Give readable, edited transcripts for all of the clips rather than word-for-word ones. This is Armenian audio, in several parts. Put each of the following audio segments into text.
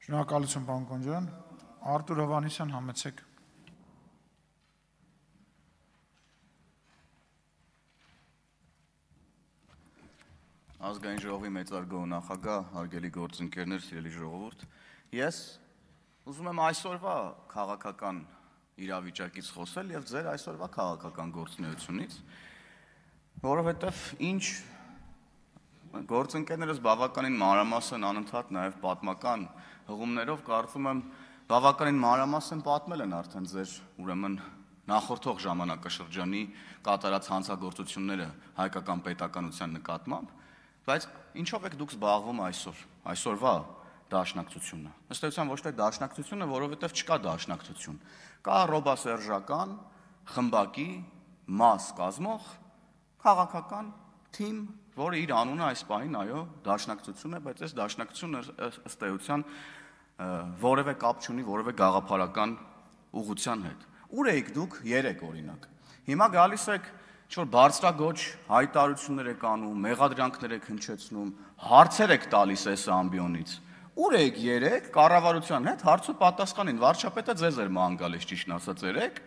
Շնորհակալություն, պարոն Կոնջյան։ Արտուր Հովհաննիսյան, համեցեք։ Ազգային ժողովի մեծարգո նախագահ, հարգելի գործընկերներ, սիրելի ժողովուրդ, ես ուզում եմ այսօրվա քաղաքական իրավիճակից խոսել եւ ձեր այսօրվա քաղաքական գործունեությունից, որովհետեւ ինչ գործընկերներս բավականին մանրամասն անընդհատ նաեւ պատմական հղումներով կարծում եմ բավականին մանրամասն պատմել են արդեն ձեր ուրեմն նախորդող ժամանակաշրջանի կատարած հանցագործությունները հայկական պետականության նկատմամբ, բայց ինչով եք դուք զբաղվում այսօրվա դաշնակցությունը։ Ըստ էության ոչ թե դաշնակցությունը, որովհետև չկա դաշնակցություն։ Կա ռոբասերժական խմբակի մաս կազմող քաղաքական թիմ, որը իր անունը այս պահին այո դաշնակցություն է, բայց այս դաշնակցությունը ըստ էության որևէ կապ չունի որևէ գաղափարական ուղղության հետ։ Ուր եք դուք 3 օրինակ։ Հիմա գալիս եք ինչ-որ բարձրագոչ հայտարարություններ եք անում, մեղադրանքներ եք հնչեցնում, հարցեր եք տալիս այս ամբիոնից։ Ուր եք 3 կառավարության հետ հարց ու պատասխանին, վարչապետը ձեզ էր ման գալիս ճիշտն ասած երեք,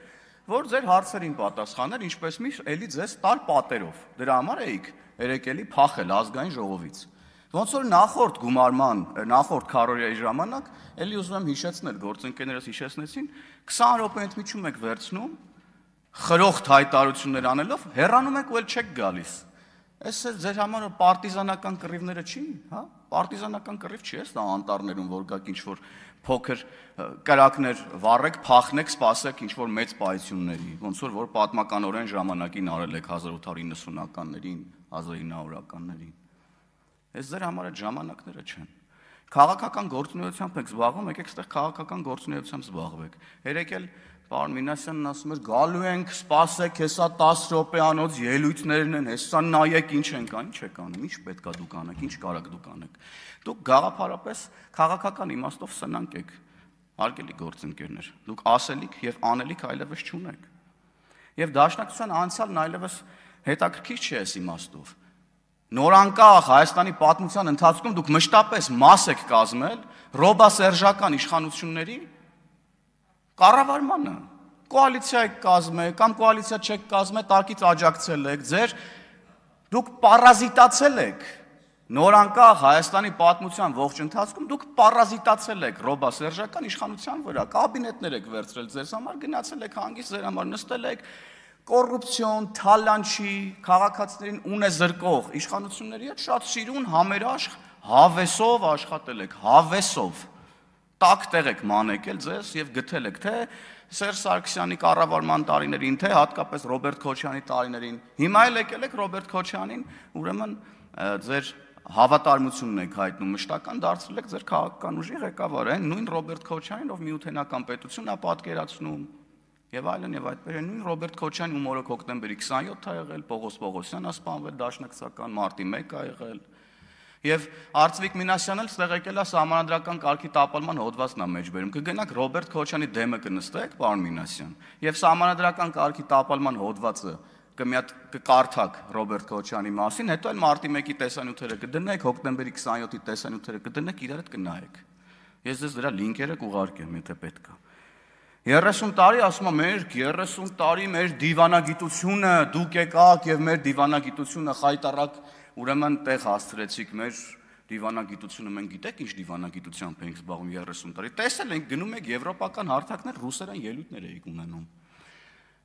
որ ձեր հարցերին պատասխաներ, ինչպես միշտ էլի ձեզ տալ պատերով։ Դրա համար էիք երեք էլի փախել ազգային ժողովից։ Ոնց որ նախորդ գումարման, նախորդ քարորիայի ժամանակ, էլի ուզում եմ հիշեցնել, գործընկերներս հիշեցնեցին, 20 րոպե ընդմիջում եք վերցնում, խրոխտ հայտարարություններ անելով, հեռանում եք ու էլ չեք գալիս։ Այս ձեր համար պարտիզանական կռիվները չի, հա? Պարտիզանական կռիվ չի, էս դա անտառներում, որ գաք ինչ-որ փոքր կրակներ վառեք, փախնեք, սպասեք ինչ-որ մեծ պայությունների, ոնց որ պատմականորեն ժամանակին արել եք 1890-ականներին, 1900-ականներին։ Այս ձեր համար այդ ժամանակները չեն։ Քաղաքական գործունեությամբ եք զբաղվում, եկեք այստեղ քաղաքական գործունեությամբ զբաղվեք։ Երեք էլ պարոն Մինասյանն ասում էր գալու ենք, սպասեք, հեսա 10 րոպեանոց ելույթներն են, հեսա նայեք ինչ ենք անում, ինչ եք անում, ինչ պետքա դուք անեք, ինչ կարաք դուք անեք։ Դուք գաղափարապես քաղաքական իմաստով սնանկ եք, հարգելի գործընկերներ։ Դուք ասելիք եւ անելիք այլևս չունեք։ Եվ դաշնակցության անցյալն այլևս հետաքրքիր չի այս իմաստով։ Նորանկախ Հայաստանի պատմության ընթացքում դուք մշտապես մաս եք կազմել ռոբասերժական իշխանությունների կառավարմանը, կոալիցիա եք կազմել կամ կոալիցիա չեք կազմել, տակից աջակցել եք, դուք պարազիտացել եք նորանկախ Հայաստանի պատմության ողջ ընթացքում դուք պարազիտացել եք ռոբասերժական իշխանության վրա, կաբինետներ եք վերցրել ձեզ համար, գնացել եք հանգիստ ձեր համար նստել եք կոռուպցիոն, թալանչի, քաղաքացիներին ունե զրկող իշխանությունների հետ շատ սիրուն, համերաշխ, հավեսով աշխատել եք, հավեսով տակ տեղ եք մանեկել ձեզ եւ գտել եք թե Սերժ Սարգսյանի կառավարման տարիներին, թե հատկապես Ռոբերտ Քոչարյանի տարիներին։ Հիմա էլ եկել եք Ռոբերտ Քոչարյանին, ուրեմն ձեր հավատարմությունն եք հայտնում մշտական, դարձրել եք ձեր քաղաքական ուժի ղեկավար, այն նույն Ռոբերտ Քոչարյանին, ով միութենական պետությունն է պատկերացնում, եւ այլն եւ այդպես նույն Ռոբերտ Քոչարյանն ու մորոք հոկտեմբերի 27-ը եղել, Պողոս Պողոսյանն սպանվել դաշնակցական, մարտի 1-ը եղել։ Եվ Արծվիկ Մինասյանն էլ ստեղ եկել է սահմանադրական կարգի տապալման հոդվածն է մեջբերում։ Կգնաք Ռոբերտ Քոչարյանի դեմը կնստեք, պարոն Մինասյան, եւ սահմանադրական կարգի տապալման հոդվածը կկարդաք Ռոբերտ Քոչարյանի մասին, հետո էլ մարտի 1-ի տեսանյութերը կդնեք, հոկտեմբերի 27-ի տեսանյութերը կդնեք, իրար հետ կնայեք։ Ես ձեզ դրա լինքերը կուղարկեմ, եթե պետք է։ 30 տարի ասում եմ, 30 տարի մեր դիվանագիտությունը դուք եկաք եւ մեր դիվանագիտությունը խայտարակ ուրեմն տեղ հասցրեցիք մեր դիվանագիտությունը մենք գիտեք ինչ դիվանագիտությամբ ենք զբաղվում 30 տարի տեսել ենք գնում եք եվրոպական հարթակներ ռուսերեն ելույթներ եք ունենում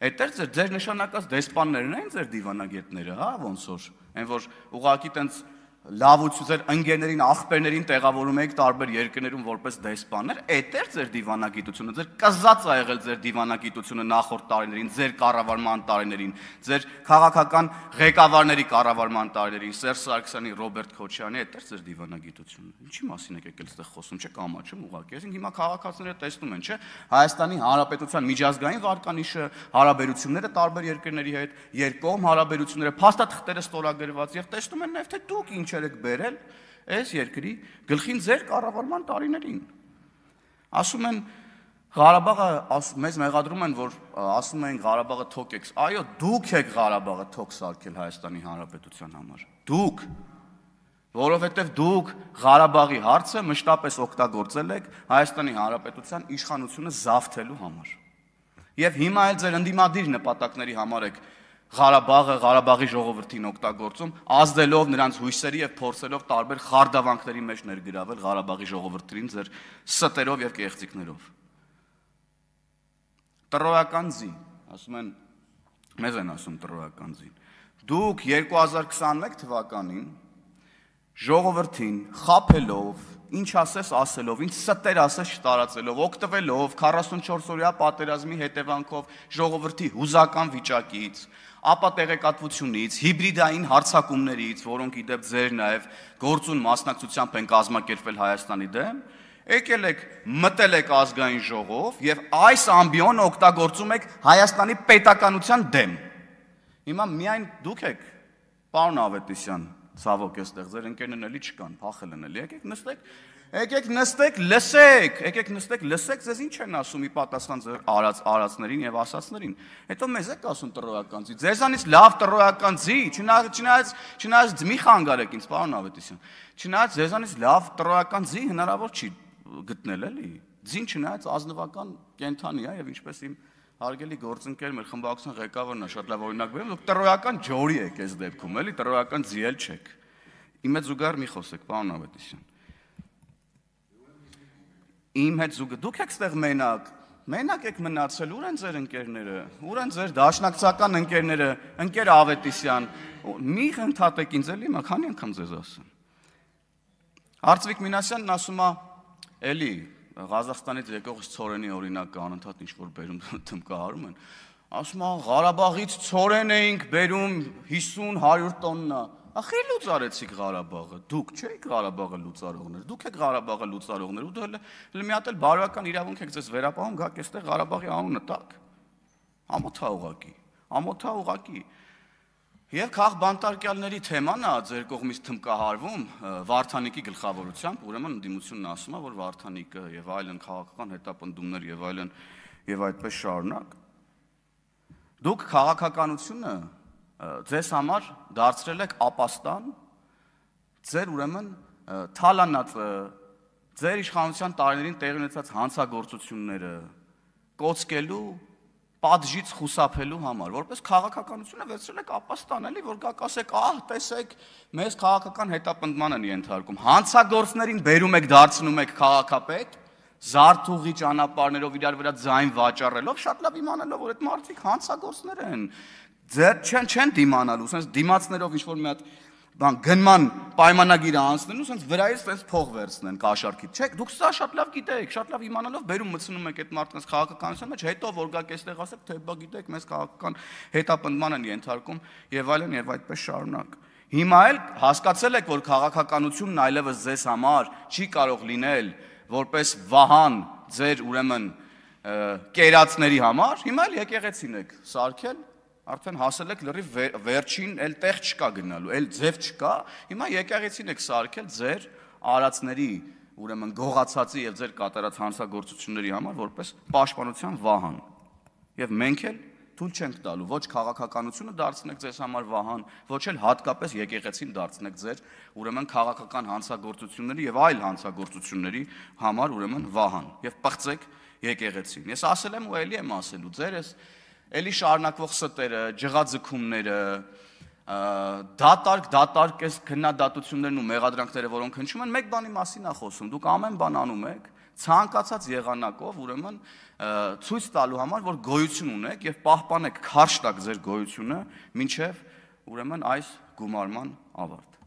այդտեղ ձեր նշանակած դեսպաններն են ձեր դիվանագետները հա ոնց որ այն որ ուղղակի տենց լավություն ձեր ընկերներին, աղբերներին տեղավորում եք տարբեր երկրներում որպես դեսպաններ, այդտեղ ձեր դիվանագիտությունը, ձեր կզած ա եղել ձեր դիվանագիտությունը նախորդ տարիներին, ձեր կառավարման տարիներին, ձեր քաղաքական ղեկավարների կառավարման տարիներին, Սերժ Սարգսյանի, Ռոբերտ Քոչարյանի, այդտեղ ձեր դիվանագիտությունը։ Ինչի մասին եք եկել այստեղ խոսում, չէ՞ կամաչում ուղղակի։ Այսինքն հիմա քաղաքացիները տեսնում են, չէ՞, Հայաստանի Հանրապետության միջազգային վարկանիշը, հարաբերությունները տարբեր երկրների հետ, երկկողմ հարաբերությունները, փաստաթղթերը ստորագրված եւ տեսնում են նաեւ թե դուք ինչ եք բերել այս երկրի գլխին ձեր կառավարման տարիներին։ Ասում են Ղարաբաղը մեզ մեղադրում են, որ ասում են Ղարաբաղը թոք եք։ Այո, դուք եք Ղարաբաղը թոք սարքել Հայաստանի Հանրապետության համար։ Դուք Որովհետև դուք Ղարաբաղի հարցը մշտապես օգտագործել եք Հայաստանի Հանրապետության իշխանությունը զավթելու համար։ Եվ հիմա էլ ձեր ընդդիմադիր նպատակների համար եք Ղարաբաղի ժողովրդին օգտագործում, ազդելով նրանց հույսերի եւ փորձելով տարբեր խարդավանքների մեջ ներգրավել Ղարաբաղի ժողովրդին ձեր ստերով եւ կեղծիքներով։ Տրոյական ձի, ասում են, մեզ են ասում տրոյական ձին։ Դուք 2021 թվականին ժողովրդին խափելով, ինչ ասես ասելով, ինչ ստեր ասես չտարածելով, օգտվելով 44-օրյա պատերազմի հետևանքով ժողովրդի հուզական վիճակից, ապա տեղեկատվությունից, հիբրիդային հարձակումներից, որոնք ի դեպ ձեր նաև գործուն մասնակցությամբ են կազմակերպվել Հայաստանի դեմ, եկել եք, մտել եք ազգային ժողով եւ այս ամբիոնը օգտագործում եք Հայաստանի պետականության դեմ։ Հիմա միայն դուք եք, պարոն Ավետիսյան, ցավոք էստեղ ձեր ընկերներն էլի չկան, փախել են էլի, եկեք նստեք, լսեք, ձեզ ինչ են ասում ի պատասխան ձեր արածներին եւ ասածներին։ Հետո մեզ եք ասում տրոյական ձի, ձեզանից լավ տրոյական ձի, չնայած մի խանգարեք ինձ, պարոն Ավետիսյան, չնայած ձեզանից լավ տրոյական ձի հնարավոր չի գտնել էլի։ Ձին չնայած ազնվական կենթանի է եւ ինչպես իմ հարգելի գործընկեր մեր խմբակցության ղեկավարն է շատ լավ օրինակ բերում, դուք տրոյական ջորի եք այս դեպքում, էլի տրոյական ձի էլ չեք։ Իմ հետ զուգահեռ մի խոսեք, պարոն Ավետիսյան։ Իմ հետ զուգը դուք եք ստեղ մենակ եք մնացել, ուր են ձեր ընկերները, ուր են ձեր դաշնակցական ընկերները, ընկեր Ավետիսյան, մի ընդհատեք ինձ էլի, հիմա քանի անգամ ձեզ ասեմ։ Արծվիկ Մինասյանն ասում է, էլի Ղազախստանից եկող ցորենի օրինակը անընդհատ ինչ-որ բերում թմկահարում են, ասում է Ղարաբաղից ցորեն էինք բերում 50-100 տոննա, ախի լուծարեցիք Ղարաբաղը, դուք չէիք Ղարաբաղը լուծարողներ, դուք եք Ղարաբաղը լուծարողներ, ու դու հələ մի հատ էլ բարոյական իրավունք եք ձեզ վերապահում, գաք այստեղ Ղարաբաղի անունը տակ, ամոթա ուղակի, Եվ քաղ բանտարկյալների թեման է ձեր կողմից թմկահարվում Վարդանիկի գլխավորությամբ, ուրեմն ընդդիմությունն ասում է, որ Վարդանիկը եւ այլն քաղաքական հետապնդումներ եւ այլն եւ այդպես շարունակ։ Դուք քաղաքականությունը ձեզ համար դարձրել եք ապաստան, ձեր ուրեմն թալանած ձեր իշխանության տարիներին տեղի ունեցած հանցագործությունները կոծկելու պատժից խուսափելու համար, որպես քաղաքականությունը վերցրել եք ապաստան, էլի, որ գաք ասեք, տեսեք, մեզ քաղաքական հետապնդման են ենթարկում։ Հանցագործներին բերում եք, դարձնում եք քաղաքապետ, զարթուղի ճանապարհներով իրար վրա ձայն վաճառելով, շատ լավ իմանալով, որ այդ մարդիկ հանցագործներ են։ Ձեր չեն դիմանալու, ասես դիմացներով ինչ-որ մի հատ բան գնման պայմանագիրը անցնելու, ասես վրայից ասես փող վերցնեն կաշառքից։ Չէ՞, դուք սա շատ լավ գիտեք, շատ լավ իմանալով բերում մտցնում եք այդ մարդկանց քաղաքականության մեջ, հետո որ գաք այստեղ ասեք, թե բա գիտեք, մեզ քաղաքական հետապնդման են ենթարկում եւ այլն եւ այդպես շարունակ։ Հիմա էլ հասկացել եք, որ քաղաքականությունն այլևս ձեզ համար չի կարող լինել որպես վահան ձեր ուրեմն կերածների համար, հիմա էլ եկեղեցին եք սարքել, արդեն հասել եք լրիվ վերջին, էլ տեղ չկա գնալու, էլ ձև չկա, հիմա եկեղեցին եք սարքել ձեր արածների, ուրեմն գողացածի եւ ձեր կատարած հանցագործությունների համար որպես պաշտպանության վահան։ Եվ մենք էլ թույլ չենք տալու ոչ քաղաքականությունը դարձնեք ձեզ համար վահան, ոչ էլ հատկապես եկեղեցին դարձնեք ձեր ուրեմն քաղաքական հանցագործությունների եւ այլ հանցագործությունների համար ուրեմն վահան եւ պղծեք եկեղեցին։ Ես ասել եմ ու ելի եմ ասելու, ձեր էլի շարունակվող ստերը, ջղաձգումները, դատարկ քննադատություններն ու մեղադրանքները, որոնք հնչում են, մեկ բանի մասին է խոսում, դուք ամեն բան անում եք, ցանկացած եղանակով, ուրեմն ցույց տալու համար, որ գոյություն ունեք եւ պահպանեք քարշ տակ ձեր գոյությունը, մինչեւ ուրեմն այս գումարման ավարտ։